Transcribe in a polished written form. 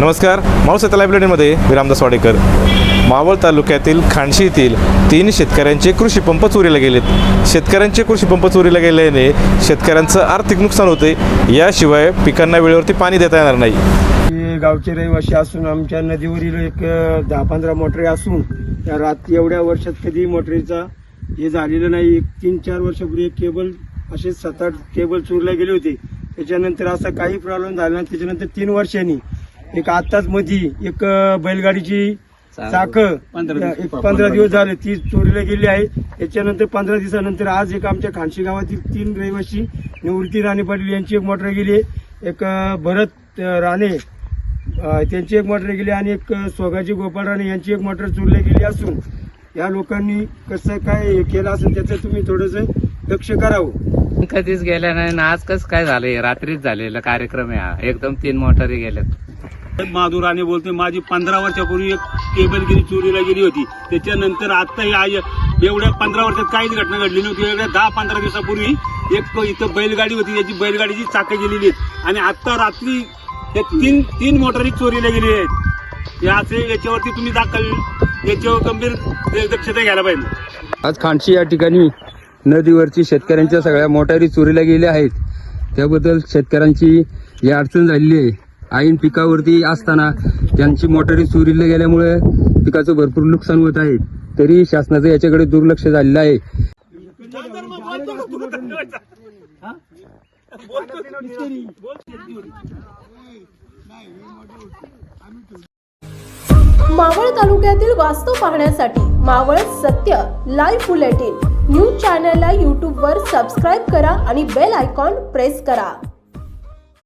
नमस्कार, मावळ लायब्ररीमध्ये मी रामदास वाडेकर. मावळ तालुक्यातील खांडशी येथील 3 शेतकऱ्यांचे कृषी पंप चोरीला गेलेत. शेतकऱ्यांचे कृषी पंप चोरीला गेल्याने शेतकऱ्यांचं आर्थिक नुकसान होते. याशिवाय पिकांना वेळेवरती पाणी देता येणार नाही. गावचे रहिवासी असून आमच्या नदीवरील एक 10-15 मोटरी असून त्या एवढ्या वर्षात कधी मोटरीचा हे झालेलं नाही. 3-4 वर्षापूर्वी एक केबल असे 7-8 केबल चोरीला गेले होते. त्याच्यानंतर असा काही प्रॉब्लेम झाला नाही. त्याच्यानंतर 3 वर्षांनी एक आताच मध्ये एक बैलगाडीची चाक 15 दिवस झाले ती चोरीला गेली आहे. त्याच्यानंतर 15 दिवसानंतर आज एक आमच्या खांडशी गावातील 3 रहिवासी निवृत्ती राणे पाटील यांची एक मोटर गेली, एक भरत राणे त्यांची एक मोटर गेली आणि एक सोगाजी गोपाळ राणे यांची एक मोटर चोरीला गेली असून या लोकांनी कसं काय केलं असेल त्याचं तुम्ही थोडंसं लक्ष करावं. कधीच गेल्या नाही ना आज कसं काय झालंय? रात्रीच झालेला कार्यक्रम आहे हा. एकदम 3 मोटारी गेल्यात. महादूर राणे बोलते. माझी 15 वर्षापूर्वी एक केबलगिरी चोरीला गेली होती. त्याच्यानंतर आता एवढ्या 15 वर्षात काहीच घटना घडली नव्हती. एवढ्या 10-15 दिवसापूर्वी एक इथं बैलगाडी होती, याची बैलगाडीची चाके गेलेली आहेत आणि आता रात्री हे 3 मोटारी चोरीला गेलेली आहेत. याच्यावरती तुम्ही याच्यावर गंभीर दक्षता घ्यायला पाहिजे. आज खांडशी या ठिकाणी नदीवरची शेतकऱ्यांच्या सगळ्या मोटारी चोरीला गेल्या आहेत. त्याबद्दल शेतकऱ्यांची ही अडचण झालेली आहे. ऐन पिकावरती असताना त्यांची मोटारी चोरीला गेल्यामुळे पिकाचं भरपूर नुकसान होत आहे. तरी शासनाचं याच्याकडे दुर्लक्ष झालेलं आहे. मावळ तालुक्यातील वास्तव पाहण्यासाठी मावळ सत्य लाईव्ह बुलेटिन न्यूज चॅनलला यूट्यूबवर सबस्क्राईब करा आणि बेल आयकॉन प्रेस करा.